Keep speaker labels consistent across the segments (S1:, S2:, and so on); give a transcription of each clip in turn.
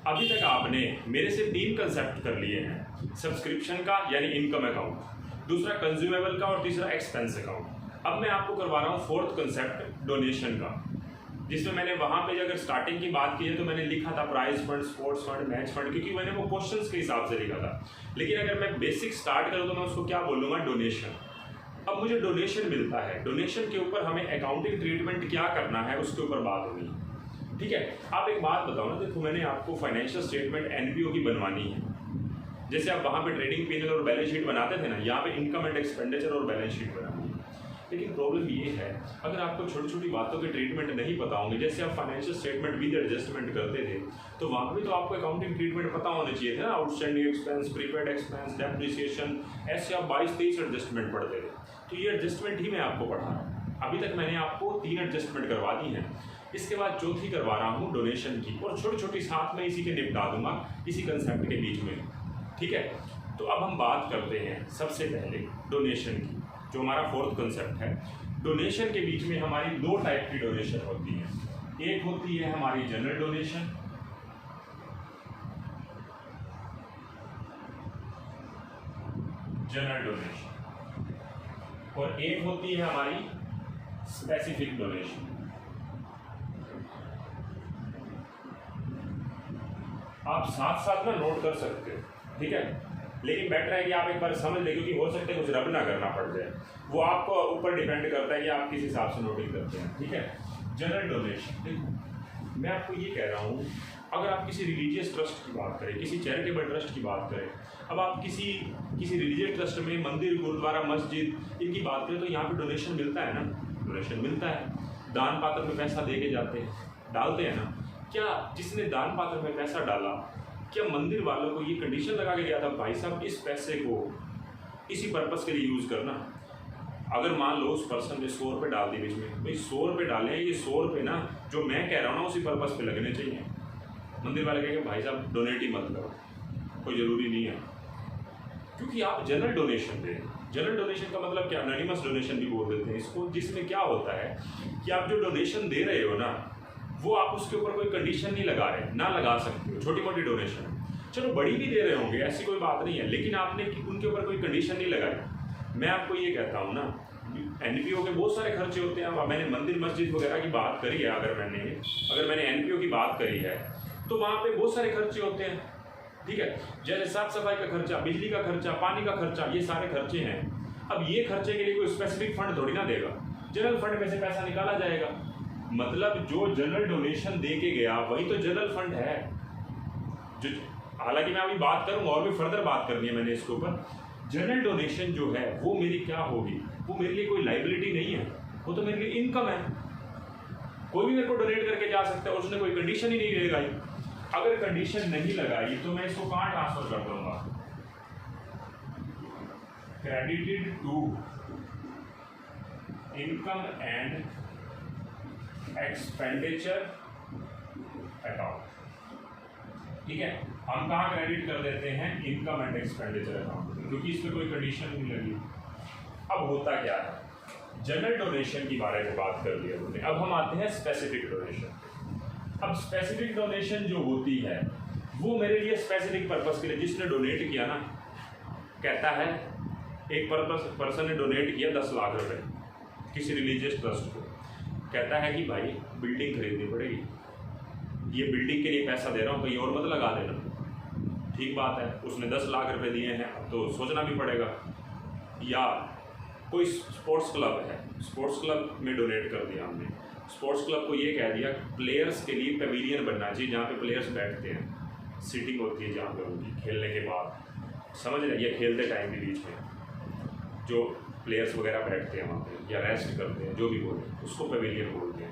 S1: अभी तक आपने मेरे से 3 कंसेप्ट कर लिए हैं, सब्सक्रिप्शन का यानी इनकम अकाउंट, दूसरा कंज्यूमेबल का और तीसरा एक्सपेंस अकाउंट। अब मैं आपको करवा रहा हूँ 4th कंसेप्ट डोनेशन का, जिसमें मैंने वहाँ पे अगर स्टार्टिंग की बात की है तो मैंने लिखा था prize fund, sports fund, match fund, क्योंकि मैंने वो क्वेश्चंस के हिसाब से लिखा था। लेकिन अगर मैं बेसिक स्टार्ट करूँ तो मैं उसको क्या बोलूँगा, डोनेशन। अब मुझे डोनेशन मिलता है, डोनेशन के ऊपर हमें अकाउंटिंग ट्रीटमेंट क्या करना है उसके ऊपर बात होगी। ठीक है, आप एक बात बताओ ना, देखो मैंने आपको फाइनेंशियल स्टेटमेंट एनपीओ की बनवानी है, जैसे आप वहाँ पे ट्रेडिंग पीएनएल और बैलेंस शीट बनाते थे ना, यहाँ पे इनकम एंड एक्सपेंडिचर और बैलेंस शीट बनानी है। लेकिन प्रॉब्लम ये है, अगर आपको छोटी छोटी बातों के ट्रीटमेंट नहीं पता होंगे, जैसे आप फाइनेंशियल स्टेटमेंट विद एडजस्टमेंट करते थे, तो वहाँ पे तो आपको अकाउंटिंग ट्रीटमेंट पता होने चाहिए थे ना, outstanding expense, prepaid expense, depreciation, ऐसे आप 22-23 एडजस्टमेंट पढ़ते थे। तो ये एडजस्टमेंट ही मैं आपको पढ़ा रहा हूँ। अभी तक मैंने आपको 3 एडजस्टमेंट करवा दी हैं, इसके बाद चौथी करवा रहा हूँ डोनेशन की, और छोटी छोटी साथ में इसी के निपटा दूंगा इसी कंसेप्ट के बीच में। ठीक है, तो अब हम बात करते हैं सबसे पहले डोनेशन की, जो हमारा 4th कंसेप्ट है। डोनेशन के बीच में हमारी 2 टाइप की डोनेशन होती है। एक होती है हमारी जनरल डोनेशन, और एक होती है हमारी स्पेसिफिक डोनेशन। आप साथ साथ ना नोट कर सकते हो, ठीक है, लेकिन बेटर है कि आप एक बार समझ लें, क्योंकि हो सकता है कुछ रब ना करना पड़ जाए। वो आपको ऊपर डिपेंड करता है कि आप किस हिसाब से नोटिंग करते हैं। ठीक है, जनरल डोनेशन, देखो मैं आपको ये कह रहा हूँ, अगर आप किसी रिलीजियस ट्रस्ट की बात करें, किसी चैरिटेबल ट्रस्ट की बात करें, अब आप किसी रिलीजियस ट्रस्ट में मंदिर, गुरुद्वारा, मस्जिद इनकी बात करें, तो यहाँ पे डोनेशन मिलता है ना, डोनेशन मिलता है। दान पात्र में पैसा दे के जाते हैं, डालते हैं ना। क्या जिसने दान पात्र में पैसा डाला, क्या मंदिर वालों को ये कंडीशन लगा के गया था, भाई साहब इस पैसे को इसी पर्पस के लिए यूज़ करना? अगर मान लो उस पर्सन ने 100 रुपये डाल दिए बीच में, भाई 100 रुपये डाले हैं, ये 100 रुपये ना जो मैं कह रहा हूँ ना उसी पर्पस पे लगने चाहिए। मंदिर वाले कहेंगे भाई साहब डोनेट ही मत करो, कोई ज़रूरी नहीं है, क्योंकि आप जनरल डोनेशन दें। जनरल डोनेशन का मतलब क्या, एनोनिमस डोनेशन भी बोल देते हैं इसको, जिसमें क्या होता है कि आप जो डोनेशन दे रहे हो ना, वो आप उसके ऊपर कोई कंडीशन नहीं लगा रहे, ना लगा सकते हो। छोटी मोटी डोनेशन, चलो बड़ी भी दे रहे होंगे, ऐसी कोई बात नहीं है, लेकिन आपने उनके ऊपर कोई कंडीशन नहीं लगाई। मैं आपको ये कहता हूँ ना, एनपीओ के बहुत सारे खर्चे होते हैं। मैंने मंदिर मस्जिद वगैरह की बात करी है, अगर मैंने एनपीओ की बात करी है, तो वहाँ पे बहुत सारे खर्चे होते हैं। ठीक है, जैसे साफ सफाई का खर्चा, बिजली का खर्चा, पानी का खर्चा, ये सारे खर्चे हैं। अब ये खर्चे के लिए कोई स्पेसिफिक फंड थोड़ी ना देगा, जनरल फंड में से पैसा निकाला जाएगा। मतलब जो जनरल डोनेशन दे के गया वही तो जनरल फंड है। जो हालांकि मैं अभी बात करूंगा, और भी फर्दर बात करनी है मैंने इसके ऊपर। जनरल डोनेशन जो है वो मेरी क्या होगी, वो मेरे लिए कोई लाइबिलिटी नहीं है, वो तो मेरे लिए इनकम है। कोई भी मेरे को डोनेट करके जा सकता है, उसने कोई कंडीशन ही नहीं लगाई। अगर कंडीशन नहीं लगाई तो मैं इसको कहाँ ट्रांसफर कर दूंगा, credited to income and expenditure account. ठीक है, हम कहाँ क्रेडिट कर देते हैं, इनकम एंड एक्सपेंडिचर अकाउंट, क्योंकि इसमें कोई कंडीशन नहीं लगी। अब होता क्या है, जनरल डोनेशन के बारे में बात कर लिया हमने, अब हम आते हैं स्पेसिफिक डोनेशन। अब स्पेसिफिक डोनेशन जो होती है वो मेरे लिए स्पेसिफिक पर्पस के लिए, जिसने डोनेट किया ना, कहता है एक पर्सन ने डोनेट किया 10 लाख रुपए किसी रिलीजियस ट्रस्ट को, कहता है कि भाई बिल्डिंग खरीदनी पड़ेगी, ये बिल्डिंग के लिए पैसा दे रहा हूँ, कहीं और मत लगा देना। ठीक बात है, उसने 10 लाख रुपए दिए हैं, अब तो सोचना भी पड़ेगा। या कोई स्पोर्ट्स क्लब है, स्पोर्ट्स क्लब में डोनेट कर दिया हमने, स्पोर्ट्स क्लब को ये कह दिया प्लेयर्स के लिए पेविलियन बनना चाहिए, जहाँ पे प्लेयर्स बैठते हैं, सीटिंग होती है जहाँ पे उनकी खेलने के बाद, समझ रहे, या खेलते टाइम के बीच में जो प्लेयर्स वगैरह बैठते हैं वहाँ पे या रेस्ट करते हैं, जो भी बोले उसको पेविलियन बोलते हैं।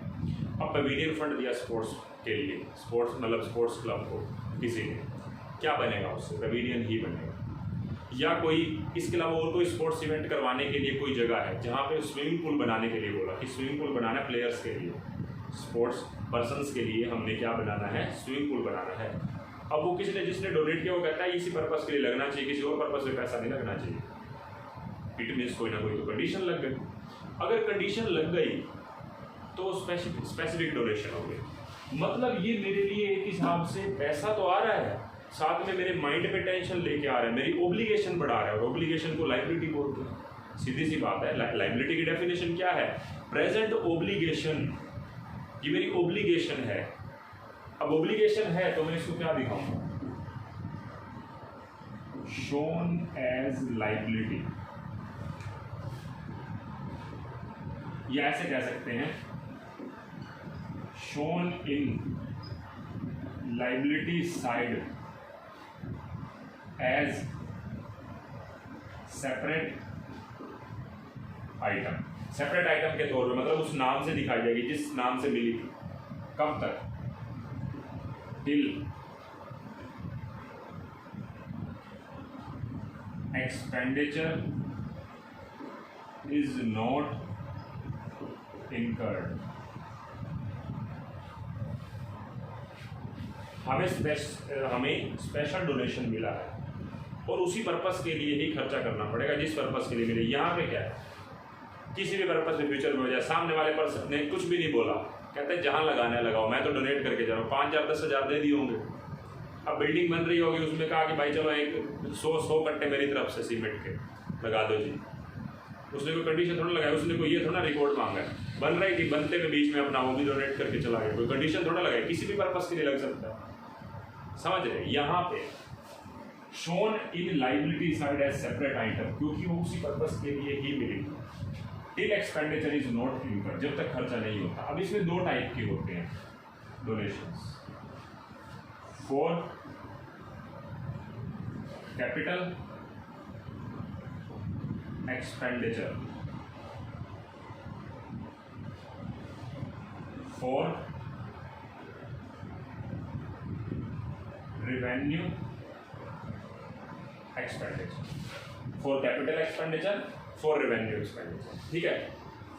S1: अब पेविलियन फंड दिया स्पोर्ट्स के लिए, स्पोर्ट्स मतलब स्पोर्ट्स क्लब को किसी ने, क्या बनेगा उससे, पेविलियन ही बनेगा। या कोई इसके अलावा और कोई स्पोर्ट्स इवेंट करवाने के लिए कोई जगह है जहाँ पे स्विमिंग पूल बनाने के लिए बोला कि स्विमिंग पूल बनाना है प्लेयर्स के लिए, स्पोर्ट्स पर्सन्स के लिए हमने क्या बनाना है, स्विमिंग पूल बनाना है। अब वो किसी ने जिसने डोनेट किया वो कहता है इसी पर्पस के लिए लगना चाहिए, किसी और पर्पस में पैसा नहीं लगना चाहिए। इट मीन्स कोई ना कोई तो कंडीशन लग गई। अगर कंडीशन लग गई तो स्पेसिफिक डोनेशन हो गई। मतलब ये मेरे लिए एक हिसाब से पैसा तो आ रहा है, साथ में मेरे माइंड पे टेंशन लेके आ रहा है, मेरी ओब्लिगेशन बढ़ा रहा है, और ओब्लिगेशन को लाइबिलिटी बोलते हैं। सीधी सी बात है, लाइबिलिटी की डेफिनेशन क्या है? Present obligation. ये मेरी ओब्लिगेशन है। अब ओब्लिगेशन है तो मैं इसको क्या दिखाऊंगा? शोन एज लाइबिलिटी, या ऐसे कह सकते हैं shown in liability side as separate item. Separate item के तौर पे, मतलब उस नाम से दिखाई जाएगी जिस नाम से मिली थी। कब तक? Till expenditure is not incurred। हमें स्पेशल डोनेशन मिला है और उसी पर्पस के लिए ही खर्चा करना पड़ेगा जिस पर्पस के लिए मिले। यहाँ पे क्या है, किसी भी पर्पस में फ्यूचर में हो जाए, सामने वाले पर्सन ने कुछ भी नहीं बोला, कहते हैं जहाँ लगाना है लगाओ, मैं तो डोनेट करके जा रहा हूँ, 5,000 10,000 दे दिए होंगे। अब बिल्डिंग बन रही होगी, उसमें कहा कि भाई चलो एक 100 कट्टे मेरी तरफ से सीमेंट के लगा दो जी। उसने कोई कंडीशन थोड़ा लगाया, उसने कोई ये थोड़ा रिकॉर्ड मांगा है। बन रही थी, बनते के बीच में अपना वो भी डोनेट करके चला गया, कोई कंडीशन थोड़ा लगाया, किसी भी पर्पस के लिए लग सकता है। समझ रहे? यहाँ पे shown in liability side as separate item, क्योंकि वो उसी पर्पस के लिए ही मिली। Till expenditure is not incurred, जब तक खर्चा नहीं होता। अब इसमें दो टाइप के होते हैं donations, for capital expenditure, for revenue expenditure, for capital expenditure, for revenue expenditure. ठीक है,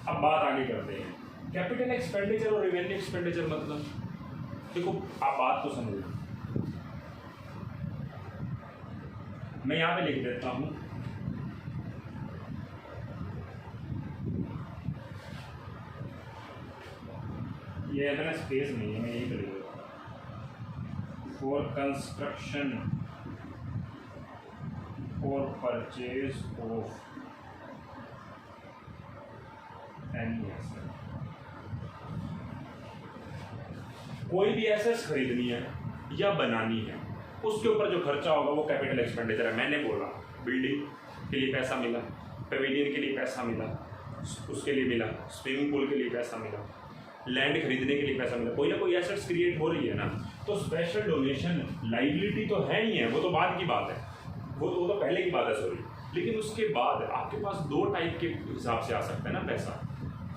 S1: अब बात आगे करते हैं। कैपिटल एक्सपेंडिचर और रेवेन्यू एक्सपेंडिचर मतलब, देखो आप बात तो समझो, मैं यहां पे लिख देता हूं ये इतना स्पेस नहीं है, मैं यही कर देता हूं। फॉर कंस्ट्रक्शन और परचेज ऑफ एनी एसेट, कोई भी एसेट्स खरीदनी है या बनानी है, उसके ऊपर जो खर्चा होगा वो कैपिटल एक्सपेंडिचर है। मैंने बोला बिल्डिंग के लिए पैसा मिला, पेविलियन के लिए पैसा मिला, उसके लिए मिला, स्विमिंग पूल के लिए पैसा मिला, लैंड खरीदने के लिए पैसा मिला, कोई ना कोई एसेट्स क्रिएट हो रही है ना। तो स्पेशल डोनेशन लाइबिलिटी तो है ही है, वो तो बाद की बात है, वो तो पहले की बात है, सॉरी। लेकिन उसके बाद आपके पास दो टाइप के हिसाब से आ सकता है ना पैसा।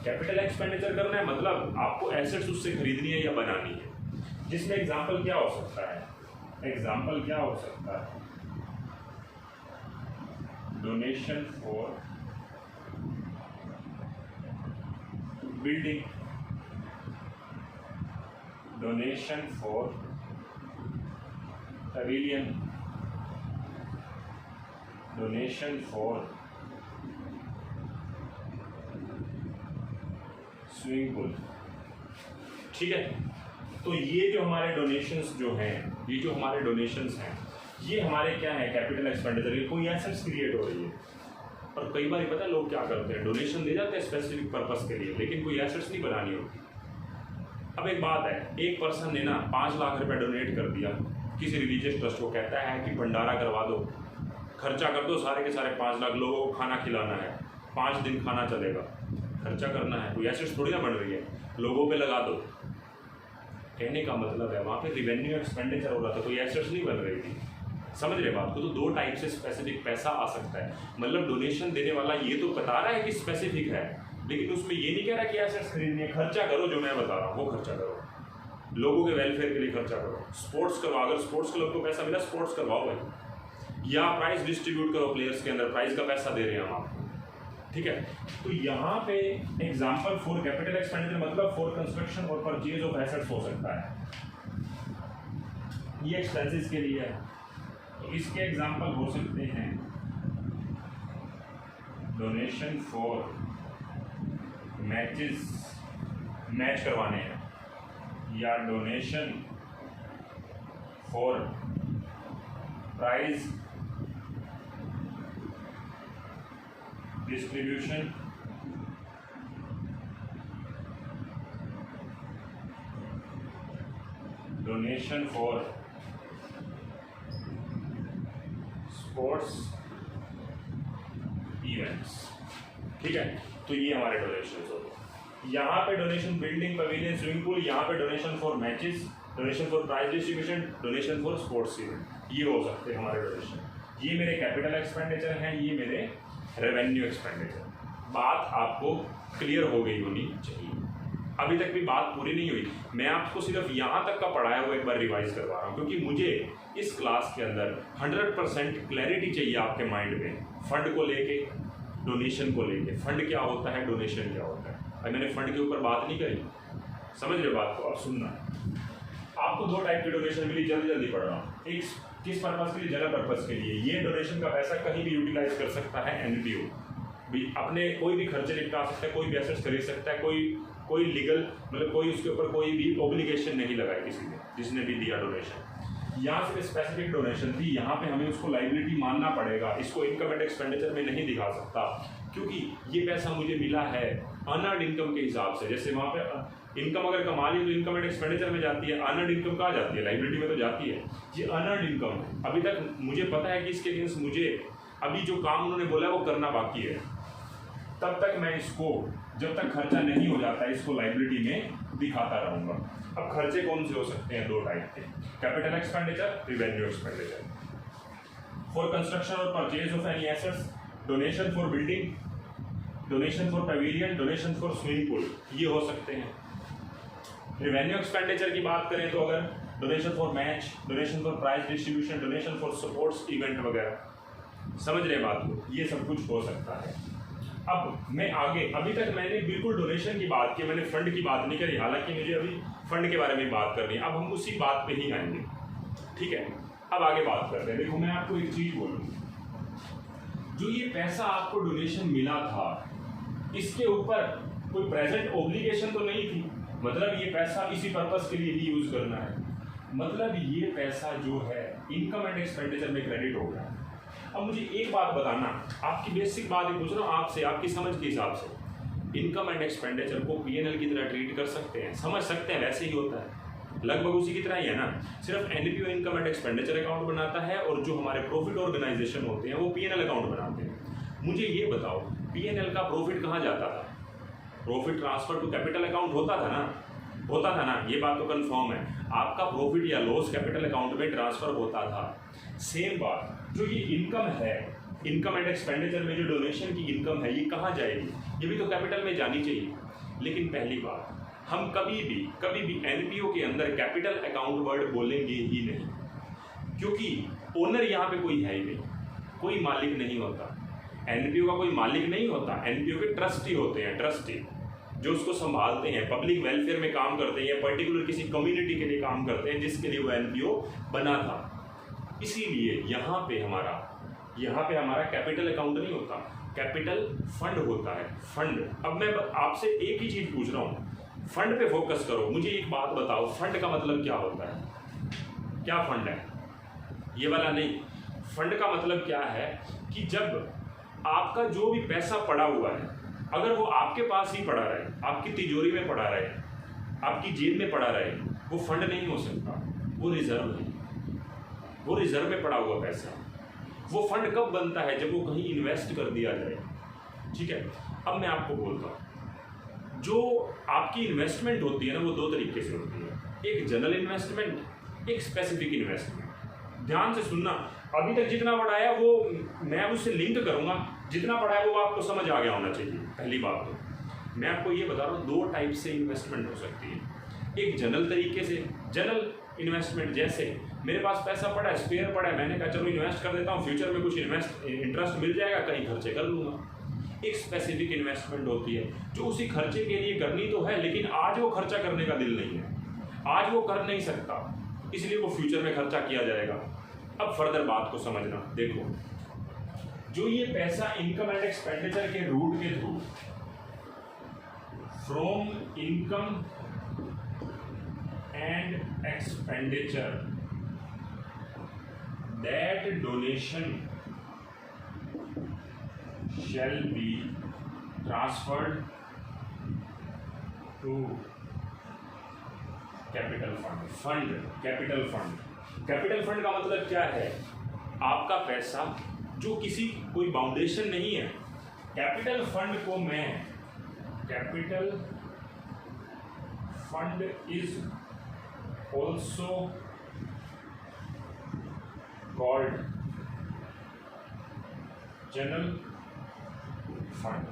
S1: कैपिटल एक्सपेंडिचर करना है, मतलब आपको एसेट्स उससे खरीदनी है या बनानी है, जिसमें एग्जाम्पल क्या हो सकता है? एग्जाम्पल क्या हो सकता है? Donation for building, donation for pavilion, donation for swimming pool. ठीक है, तो ये जो हमारे डोनेशंस जो हैं, ये जो हमारे डोनेशंस हैं, ये हमारे क्या है? कैपिटल एक्सपेंडिचर, कोई एसेट्स क्रिएट हो रही है। और कई बार पता है लोग क्या करते हैं, डोनेशन दे जाते हैं स्पेसिफिक पर्पस के लिए, लेकिन कोई एसेट्स नहीं बनानी होती। अब एक बात है, एक पर्सन ने ना 5 लाख रुपए डोनेट कर दिया किसी रिलीजियस ट्रस्ट को, कहता है कि भंडारा करवा दो, खर्चा कर दो सारे के सारे 5 लाख, लोगों को खाना खिलाना है, 5 दिन खाना चलेगा, खर्चा करना है, कोई एसेट्स थोड़ी ना बन रही है, लोगों पे लगा दो। कहने का मतलब है वहाँ पे रिवेन्यू एक्सपेंडिचर हो रहा था, कोई एसेट्स नहीं बन रही थी। समझ रहे बात को? तो दो टाइप से स्पेसिफिक पैसा आ सकता है। मतलब डोनेशन देने वाला ये तो बता रहा है कि स्पेसिफिक है, लेकिन उसमें ये नहीं कह रहा कि एसेट्स खरीदनी है। खर्चा करो, जो मैं बता रहा हूँ वो खर्चा करो, लोगों के वेलफेयर के लिए खर्चा करो, स्पोर्ट्स करवाओ, अगर स्पोर्ट्स क्लब को पैसा मिला स्पोर्ट्स करवाओ भाई, या प्राइज डिस्ट्रीब्यूट करो प्लेयर्स के अंदर, प्राइज का पैसा दे रहे हैं हम आपको। ठीक है, तो यहाँ पे एग्जाम्पल फॉर कैपिटल एक्सपेंडिचर मतलब फॉर कंस्ट्रक्शन और परचेज ऑफ एसेट्स हो सकता है, ये एक्सपेंसेस के लिए है। तो इसके एग्जाम्पल हो सकते हैं डोनेशन फॉर मैचेस, मैच करवाने हैं, या donation for prize distribution donation for sports events. ठीक है, तो ये हमारे डोनेशन हो गए। यहाँ पे donation building, pavilion, swimming pool, यहाँ पे donation for matches, donation for prize distribution, donation for sports event, ये हो सकते हैं हमारे डोनेशन। ये मेरे कैपिटल एक्सपेंडिचर हैं, ये मेरे रेवेन्यू एक्सपेंडिचर। बात आपको क्लियर हो गई होनी चाहिए। अभी तक भी बात पूरी नहीं हुई, मैं आपको सिर्फ यहाँ तक का पढ़ाया हुआ एक बार रिवाइज करवा रहा हूँ, क्योंकि मुझे इस क्लास के अंदर 100% क्लैरिटी चाहिए आपके माइंड में, फंड को लेके, डोनेशन को लेके। फंड क्या होता है, डोनेशन क्या होता है। अभी मैंने फंड के ऊपर बात नहीं करी, समझ रहे बात को। अब सुनना, आपको दो टाइप की डोनेशन मिली, जल्दी पढ़ रहा हूँ। एक किस पर्पज़ के लिए, जनरल पर्पज़ के लिए। ये डोनेशन का पैसा कहीं भी यूटिलाइज कर सकता है एनपीओ भी, अपने कोई भी खर्चे निपटा सकता है, कोई भी एसेट्स खरीद सकता है, कोई लीगल मतलब कोई उसके ऊपर कोई भी ऑब्लिगेशन नहीं लगाई किसी ने, जिसने भी दिया डोनेशन। यहाँ से स्पेसिफिक डोनेशन थी, यहाँ पे हमें उसको लाइबिलिटी मानना पड़ेगा, इसको इनकम एंड एक्सपेंडिचर में नहीं दिखा सकता, क्योंकि ये पैसा मुझे मिला है अर्नड इनकम के हिसाब से। जैसे वहाँ पे इनकम अगर कमा ली तो इनकम एंड एक्सपेंडिचर में जाती है, अर्नड इनकम कहाँ जाती है, लाइबिलिटी में तो जाती है। ये अर्नड इनकम है, अभी तक मुझे पता है कि इसके अगेंस्ट मुझे अभी जो काम उन्होंने बोला है वो करना बाकी है, तब तक मैं इसको, जब तक खर्चा नहीं हो जाता है, इसको लाइबिलिटी में दिखाता रहूँगा। अब खर्चे कौन से हो सकते हैं, दो टाइप के, capital expenditure, revenue expenditure. For construction और purchase of any assets, donation for building, donation for pavilion, donation for swimming pool, ये हो सकते हैं। रेवेन्यू एक्सपेंडिचर की बात करें तो अगर donation for match, donation for prize distribution, donation for sports event वगैरह, समझ रहे बात को, ये सब कुछ हो सकता है। अब मैं आगे, अभी तक मैंने बिल्कुल डोनेशन की बात की, मैंने फंड की बात नहीं करी, हालांकि मुझे अभी फंड के बारे में बात करनी है। अब हम उसी बात पे ही आएंगे, ठीक है। अब आगे बात करते हैं। देखो मैं आपको एक चीज बोलूँ, जो ये पैसा आपको डोनेशन मिला था, इसके ऊपर कोई प्रेजेंट ऑब्लिगेशन तो नहीं थी, मतलब ये पैसा इसी पर्पस के लिए ही यूज करना है, मतलब ये पैसा जो है इनकम एंड एक्सपेंडिचर में क्रेडिट हो गया। अब मुझे एक बात बताना, आपकी बेसिक बात ही पूछ रहा हूँ आपसे, आपकी समझ के हिसाब से, इनकम एंड एक्सपेंडिचर को पीएनएल की तरह ट्रीट कर सकते हैं, समझ सकते हैं, वैसे ही होता है, लगभग उसी की तरह ही है ना। सिर्फ NPO income and expenditure account बनाता है, और जो हमारे प्रॉफिट ऑर्गेनाइजेशन होते हैं वो पीएनएल अकाउंट बनाते हैं। मुझे ये बताओ, पीएनएल का प्रॉफिट कहाँ जाता था, profit transfer to capital account होता था ना, ये बात तो कंफर्म है। आपका प्रॉफिट या लॉस कैपिटल अकाउंट में ट्रांसफर होता था। सेम बात, जो ये इनकम है, इनकम एंड एक्सपेंडिचर में जो डोनेशन की इनकम है, ये कहाँ जाएगी, ये भी तो कैपिटल में जानी चाहिए। लेकिन पहली बात, हम कभी भी एनपीओ के अंदर कैपिटल अकाउंट वर्ड बोलेंगे ही नहीं, क्योंकि ओनर यहाँ पे कोई है ही नहीं, कोई मालिक नहीं होता, एनपीओ का कोई मालिक नहीं होता, एनपीओ के ट्रस्टी होते हैं, ट्रस्टी जो उसको संभालते हैं, पब्लिक वेलफेयर में काम करते हैं, पर्टिकुलर किसी कम्युनिटी के लिए काम करते हैं, जिसके लिए वो एनपीओ बना था। इसीलिए यहाँ पे हमारा कैपिटल अकाउंट नहीं होता, कैपिटल फंड होता है, फंड। अब मैं आपसे एक ही चीज पूछ रहा हूँ, फंड पे फोकस करो। मुझे एक बात बताओ, फंड का मतलब क्या होता है, क्या फंड है, ये वाला नहीं। फंड का मतलब क्या है कि जब आपका जो भी पैसा पड़ा हुआ है, अगर वो आपके पास ही पड़ा रहे, आपकी तिजोरी में पड़ा रहे, आपकी जेब में पड़ा रहे, वो फंड नहीं हो सकता, वो रिजर्व है, वो रिजर्व में पड़ा हुआ पैसा। वो फंड कब बनता है, जब वो कहीं इन्वेस्ट कर दिया जाए, ठीक है। अब मैं आपको बोलता हूँ, जो आपकी इन्वेस्टमेंट होती है ना, वो दो तरीके से होती है, एक जनरल इन्वेस्टमेंट, एक स्पेसिफिक इन्वेस्टमेंट। ध्यान से सुनना, अभी तक जितना पढ़ाया वो मैं उससे लिंक करूंगा, जितना पढ़ाया वो आपको समझ आ गया होना चाहिए। पहली बात तो मैं आपको ये बता रहा हूँ, दो टाइप से इन्वेस्टमेंट हो सकती है। एक जनरल तरीके से, जनरल इन्वेस्टमेंट, जैसे मेरे पास पैसा पड़ा है, स्पेयर पड़ा है, मैंने कहा चलो इन्वेस्ट कर देता हूँ, फ्यूचर में कुछ इंटरेस्ट मिल जाएगा, कहीं खर्चे कर लूँगा। एक स्पेसिफिक इन्वेस्टमेंट होती है जो उसी खर्चे के लिए करनी तो है, लेकिन आज वो खर्चा करने का दिल नहीं है, आज वो कर नहीं सकता, इसलिए वो फ्यूचर में खर्चा किया जाएगा। अब फर्दर बात को समझना, देखो जो ये पैसा इनकम एंड एक्सपेंडिचर के रूट के through from income and expenditure, that donation shall be transferred to capital fund. Capital fund का मतलब क्या है? आपका पैसा जो किसी कोई बाउंडेशन नहीं है। कैपिटल फंड को मैं, capital fund is also called general fund.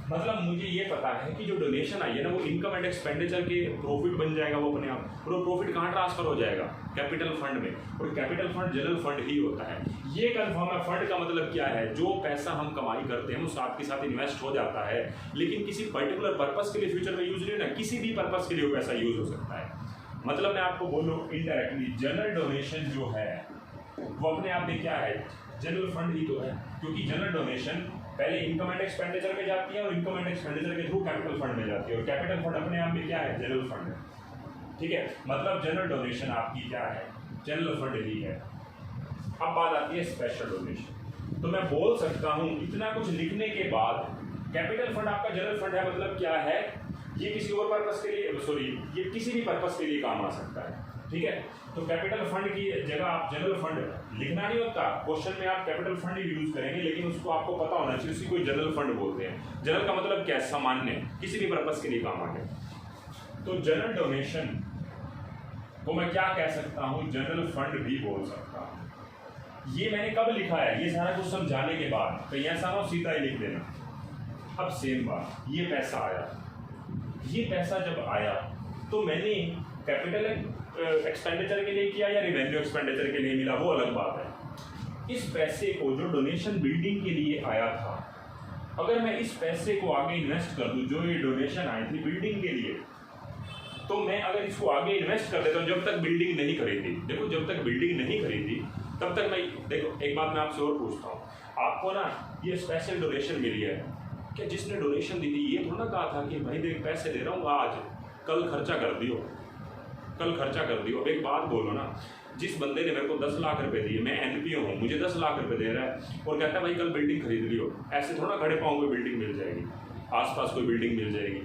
S1: मतलब मुझे ये पता है कि जो डोनेशन आई है ना, वो इनकम एंड एक्सपेंडिचर के प्रॉफिट बन जाएगा वो अपने आप, और वो प्रॉफिट कहाँ ट्रांसफर हो जाएगा? कैपिटल फंड में। और कैपिटल फंड जनरल फंड ही होता है। ये कंफर्म है। फंड का मतलब क्या है? जो पैसा हम कमाई करते हैं वो साथ के साथ इन्वेस्ट हो जाता है, लेकिन किसी पर्टिकुलर पर्पस के लिए फ्यूचर में यूज नहीं होना, किसी भी पर्पस के लिए वो पैसा यूज हो सकता है। मतलब मैं आपको बोलूँ इनडायरेक्टली, जनरल डोनेशन जो है वो अपने आप में क्या है? जनरल फंड ही तो है, क्योंकि जनरल डोनेशन पहले इनकम एंड एक्सपेंडिचर में जाती है और इनकम एंड एक्सपेंडिचर के थ्रू कैपिटल फंड में जाती है, और कैपिटल फंड अपने आप में क्या है? जनरल फंड है। ठीक है, मतलब जनरल डोनेशन आपकी क्या है? जनरल फंड ही है। अब बात आती है स्पेशल डोनेशन। तो मैं बोल सकता हूँ इतना कुछ लिखने के बाद, कैपिटल फंड आपका जनरल फंड है, मतलब क्या है? ये किसी और पर्पस के लिए, सॉरी, ये किसी भी पर्पस के लिए काम आ सकता है। ठीक है, तो कैपिटल फंड की जगह आप जनरल फंड लिखना नहीं होता, क्वेश्चन में आप कैपिटल फंड ही यूज करेंगे, लेकिन उसको आपको पता होना चाहिए उसी को जनरल फंड बोलते हैं। जनरल का मतलब क्या है? सामान्य, किसी भी पर्पस के लिए काम आ गया। तो जनरल डोनेशन को मैं क्या कह सकता हूँ? जनरल फंड भी बोल सकता हूँ। ये मैंने कब लिखा है? ये सारा कुछ समझाने के बाद। कहीं ऐसा ना सीधा ही लिख देना। अब सेम बात, ये पैसा आया, ये पैसा जब आया तो मैंने कैपिटल एक्सपेंडिचर के लिए किया या रेवेन्यू एक्सपेंडिचर के लिए मिला, वो अलग बात है। इस पैसे को जो डोनेशन बिल्डिंग के लिए आया था, अगर मैं इस पैसे को आगे इन्वेस्ट कर दूं, जो ये डोनेशन आई थी बिल्डिंग के लिए, तो मैं अगर इसको आगे इन्वेस्ट कर देता हूँ, जब तक बिल्डिंग नहीं खरीदी, देखो जब तक बिल्डिंग नहीं खरीदी तब तक मैं, देखो एक बात मैं आपसे और पूछता हूँ, आपको ना ये स्पेशल डोनेशन मिली है, क्या जिसने डोनेशन दी थी ये थोड़ा ना कहा था कि भाई देख पैसे दे रहा हूँ आज, कल खर्चा कर दियो, कल खर्चा कर दियो। अब एक बात बोलो ना, जिस बंदे ने मेरे को 10 लाख रुपए दिए, मैं एनपीओ हूँ, मुझे 10 लाख रुपए दे रहा है और कहता है भाई कल बिल्डिंग खरीद लियो, ऐसे थोड़ा खड़े पाँव कोई बिल्डिंग मिल जाएगी, आसपास कोई बिल्डिंग मिल जाएगी,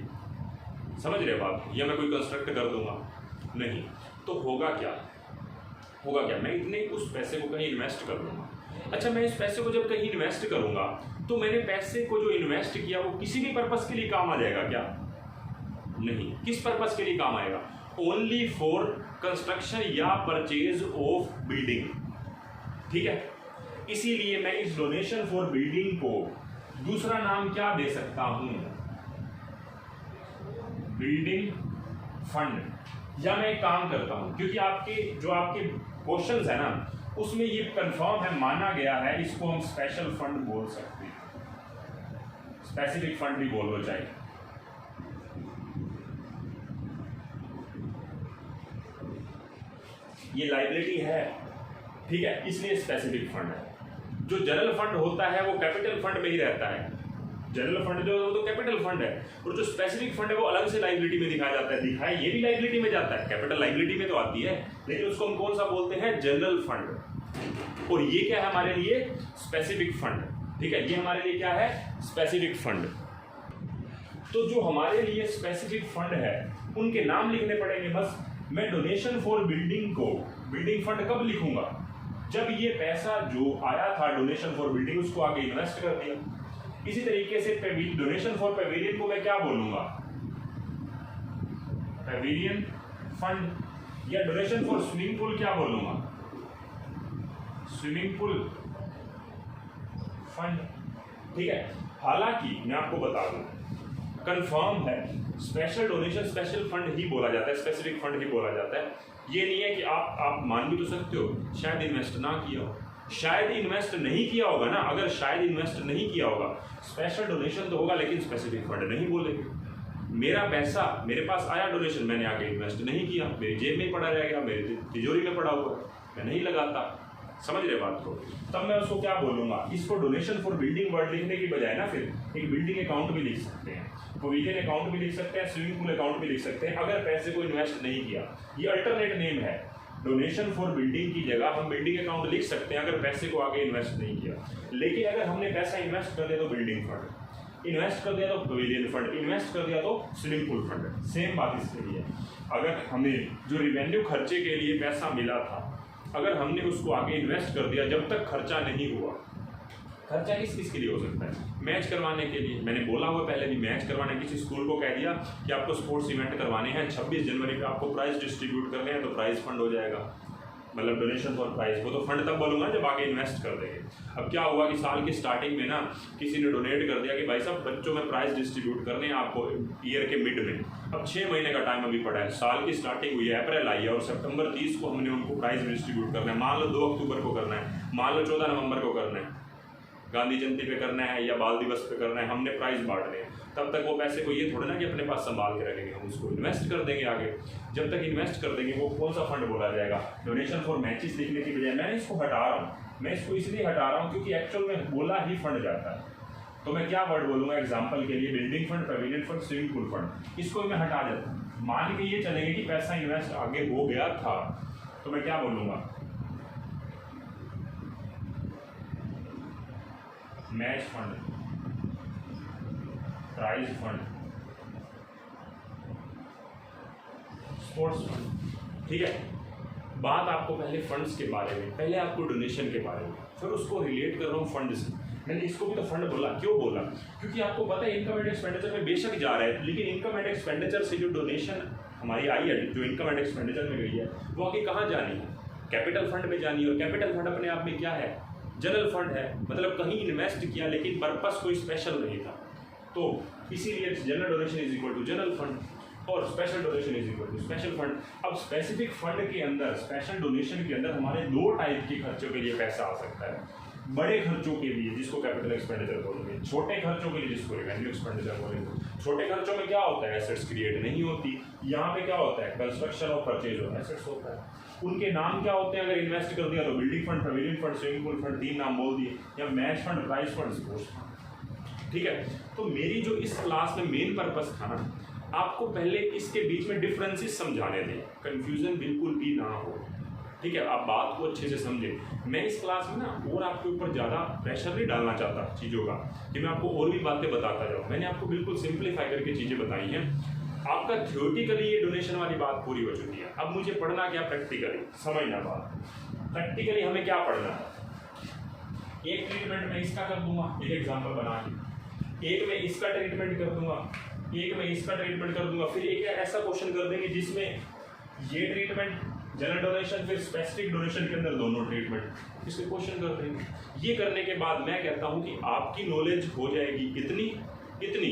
S1: समझ रहे बात? या मैं कोई कंस्ट्रक्ट कर दूंगा? नहीं। तो होगा क्या? होगा क्या? मैं इतने उस पैसे को कहीं इन्वेस्ट कर दूंगा। अच्छा, मैं इस पैसे को जब कहीं इन्वेस्ट करूंगा तो मैंने पैसे को जो इन्वेस्ट किया वो किसी भी पर्पस के लिए काम आ जाएगा क्या? नहीं। किस पर्पस के लिए काम आएगा? ओनली फॉर कंस्ट्रक्शन या परचेज ऑफ बिल्डिंग। ठीक है, इसीलिए मैं इस डोनेशन फॉर बिल्डिंग को दूसरा नाम क्या दे सकता हूं? Building fund. या मैं एक काम करता हूं, क्योंकि आपके क्वेश्चंस है ना, उसमें ये कंफर्म है, माना गया है, इसको हम स्पेशल फंड बोल सकते हैं, स्पेसिफिक फंड भी बोलो चाहे। ये लायबिलिटी है, ठीक है, इसलिए स्पेसिफिक फंड है। जो जनरल फंड होता है वो कैपिटल फंड में ही रहता है, जनरल फंड जो है वो तो कैपिटल फंड है, और जो स्पेसिफिक फंड है वो अलग से लायबिलिटी में दिखाया जाता है। दिखाया ये भी लायबिलिटी में जाता है, कैपिटल लायबिलिटी में तो आती है, लेकिन उसको हम कौन सा बोलते हैं? General fund. और ये क्या है हमारे लिए? Specific fund. ठीक है, ये हमारे लिए क्या है? Specific fund. तो जो हमारे लिए स्पेसिफिक फंड है उनके नाम लिखने पड़ेंगे बस। मैं डोनेशन फॉर बिल्डिंग को बिल्डिंग फंड कब लिखूंगा? जब ये पैसा जो आया था डोनेशन फॉर बिल्डिंग उसको आगे इन्वेस्ट कर दिया। इसी तरीके से डोनेशन फॉर पेविलियन को मैं क्या बोलूंगा? Pavilion fund. या डोनेशन फॉर स्विमिंग पूल क्या बोलूंगा? Swimming pool fund. ठीक है, हालांकि मैं आपको बता दूं, कंफर्म है स्पेशल डोनेशन स्पेशल फंड ही बोला जाता है, स्पेसिफिक फंड ही बोला जाता है। ये नहीं है कि आप मान भी तो सकते हो शायद इन्वेस्ट ना किया हो, शायद इन्वेस्ट नहीं किया होगा ना। अगर शायद इन्वेस्ट नहीं किया होगा, स्पेशल डोनेशन तो होगा लेकिन स्पेसिफिक फंड नहीं बोलेंगे। मेरा पैसा मेरे पास आया डोनेशन, मैंने आगे इन्वेस्ट नहीं किया, मेरी जेब में पड़ा रह गया, मेरी तिजोरी में पड़ा हुआ, मैं नहीं लगाता, समझ रहे बात को? तब मैं उसको क्या बोलूंगा, इसको डोनेशन फॉर बिल्डिंग वर्ड लिखने की बजाय ना फिर एक बिल्डिंग अकाउंट भी लिख सकते हैं, प्रोविजन अकाउंट भी लिख सकते हैं, स्विमिंग पूल अकाउंट भी लिख सकते हैं, अगर पैसे को इन्वेस्ट नहीं किया। ये अल्टरनेट नेम है, डोनेशन फॉर बिल्डिंग की जगह हम बिल्डिंग अकाउंट लिख सकते हैं अगर पैसे को आगे इन्वेस्ट नहीं किया। लेकिन अगर हमने पैसा इन्वेस्ट कर दिया तो बिल्डिंग फंड, इन्वेस्ट कर दिया तो पवेलियन फंड, इन्वेस्ट कर दिया तो स्विमिंग पूल फंड। सेम बात इसके लिए, अगर हमें जो रिवेन्यू खर्चे के लिए पैसा मिला था, अगर हमने उसको आगे इन्वेस्ट कर दिया, जब तक खर्चा नहीं हुआ, खर्चा किस किस के लिए हो सकता है, मैच करवाने के लिए। मैंने बोला हुआ पहले भी, मैच करवाने, किसी स्कूल को कह दिया कि आपको स्पोर्ट्स इवेंट करवाने हैं, 26 जनवरी पे आपको प्राइज डिस्ट्रीब्यूट करने हैं, तो प्राइज फंड हो जाएगा, मतलब डोनेशन फॉर प्राइज। वो तो फंड तब बोलूँगा जब आगे इन्वेस्ट कर देंगे। अब क्या हुआ कि साल की स्टार्टिंग में ना किसी ने डोनेट कर दिया कि भाई साहब बच्चों में प्राइज डिस्ट्रीब्यूट करने हैं आपको ईयर के मिड में। अब 6 महीने का टाइम अभी पड़ा है, साल की स्टार्टिंग हुई है, अप्रैल आई है और सितंबर 30 को हमने उनको प्राइज डिस्ट्रीब्यूट करना है। मान लो 2 अक्टूबर को करना है, मान लो 14 नवंबर को करना है, गांधी जयंती पे करना है या बाल दिवस पे करना है, हमने प्राइज बांटने हैं। तब तक वो पैसे को ये थोड़ा ना कि अपने पास संभाल के रखेंगे, हम उसको इन्वेस्ट कर देंगे आगे। जब तक इन्वेस्ट कर देंगे वो कौन सा फंड बोला जाएगा, डोनेशन फॉर मैचेस लिखने की बजाय मैं इसको हटा रहा हूँ। मैं इसको इसलिए हटा रहा हूँ क्योंकि एक्चुअल में बोला ही फंड जाता है। तो मैं क्या वर्ड बोलूँगा एग्जाम्पल के लिए, building fund, pavilion fund, swimming pool fund, इसको मैं हटा देता हूँ। मान के ये चलेंगे कि पैसा इन्वेस्ट आगे हो गया था, तो मैं क्या बोलूँगा, match fund, prize fund, sports fund. ठीक है, बात आपको पहले फंड्स के बारे में, पहले आपको डोनेशन के बारे में, फिर उसको रिलेट कर रहा हूँ फंड से। मैंने इसको भी तो फंड बोला, क्यों बोला, क्योंकि आपको पता है इनकम एंड एक्सपेंडिचर में बेशक जा रहा है, लेकिन इनकम एंड एक्सपेंडिचर से जो डोनेशन हमारी आई है, जो इनकम एंड एक्सपेंडिचर में गई है, वो आगे कहाँ जानी है, कैपिटल फंड में जानी है। और कैपिटल फंड अपने आप में क्या है, जनरल फंड है, मतलब कहीं इन्वेस्ट किया लेकिन पर्पस कोई स्पेशल नहीं था। तो इसीलिए general donation is equal to general fund और special donation is equal to special fund. अब स्पेसिफिक फंड के अंदर, स्पेशल डोनेशन के अंदर हमारे 2 टाइप के खर्चों के लिए पैसा आ सकता है। बड़े खर्चों के लिए जिसको कैपिटल एक्सपेंडिचर बोलेंगे, छोटे खर्चों के लिए जिसको रेवेन्यू एक्सपेंडिचर बोलेंगे। छोटे खर्चों में क्या होता है, एसेट्स क्रिएट नहीं होती। यहाँ पे क्या होता है, कंस्ट्रक्शन और परचेज ऑफ एसेट्स होता है। उनके नाम क्या होते हैं, अगर इन्वेस्ट कर दिया तो building fund, pavilion fund, swimming pool fund, 3 नाम बोल दिए, या match fund, prize fund, sports fund. ठीक है, तो मेरी जो इस क्लास में मेन पर्पस था ना, आपको पहले इसके बीच में डिफरेंसेस समझाने दें, कंफ्यूजन बिल्कुल भी ना हो। ठीक है, आप बात को अच्छे से समझें। मैं इस क्लास में ना और आपके ऊपर ज़्यादा प्रेशर नहीं डालना चाहता चीज़ों का, कि मैं आपको और भी बातें बताता जाऊँ। मैंने आपको बिल्कुल सिंप्लीफाई करके चीज़ें बताई हैं। आपका थ्योरेटिकली ये डोनेशन वाली बात पूरी हो चुकी है। अब मुझे पढ़ना क्या, प्रैक्टिकली समझना बात। प्रैक्टिकली हमें क्या पढ़ना है, एक ट्रीटमेंट मैं इसका कर दूंगा, एक एग्जाम्पल बना के, एक मैं इसका ट्रीटमेंट कर दूंगा, एक मैं इसका ट्रीटमेंट कर दूंगा, फिर एक ऐसा क्वेश्चन कर देंगे जिसमें ये ट्रीटमेंट जनरल डोनेशन, फिर स्पेसिफिक डोनेशन के अंदर दोनों ट्रीटमेंट, इसके क्वेश्चन कर देंगे। ये करने के बाद मैं कहता हूँ कि आपकी नॉलेज हो जाएगी इतनी,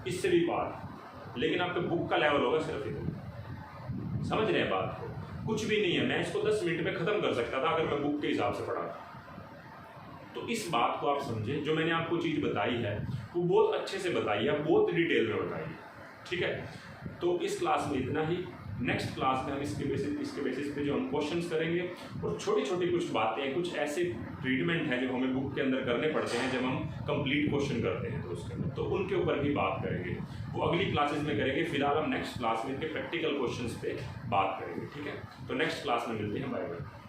S1: इससे भी पार, लेकिन आपके बुक का लेवल होगा सिर्फ इतना। समझ रहे हैं बात को, कुछ भी नहीं है। मैं इसको 10 मिनट में खत्म कर सकता था अगर मैं बुक के हिसाब से पढ़ा। तो इस बात को आप समझें, जो मैंने आपको चीज़ बताई है वो बहुत अच्छे से बताई है, बहुत डिटेल में बताई है। ठीक है, तो इस क्लास में इतना ही। नेक्स्ट क्लास में हम इसके बेसिस पे जो हम क्वेश्चंस करेंगे, और छोटी छोटी कुछ बातें, कुछ ऐसे ट्रीटमेंट हैं जो हमें बुक के अंदर करने पड़ते हैं जब हम कंप्लीट क्वेश्चन करते हैं, तो उसके अंदर तो उनके ऊपर भी बात करेंगे। वो अगली क्लासेस में करेंगे। फिलहाल हम नेक्स्ट क्लास में इनके प्रैक्टिकल क्वेश्चंस पे बात करेंगे। ठीक है, तो नेक्स्ट क्लास में मिलते हैं। Bye bye.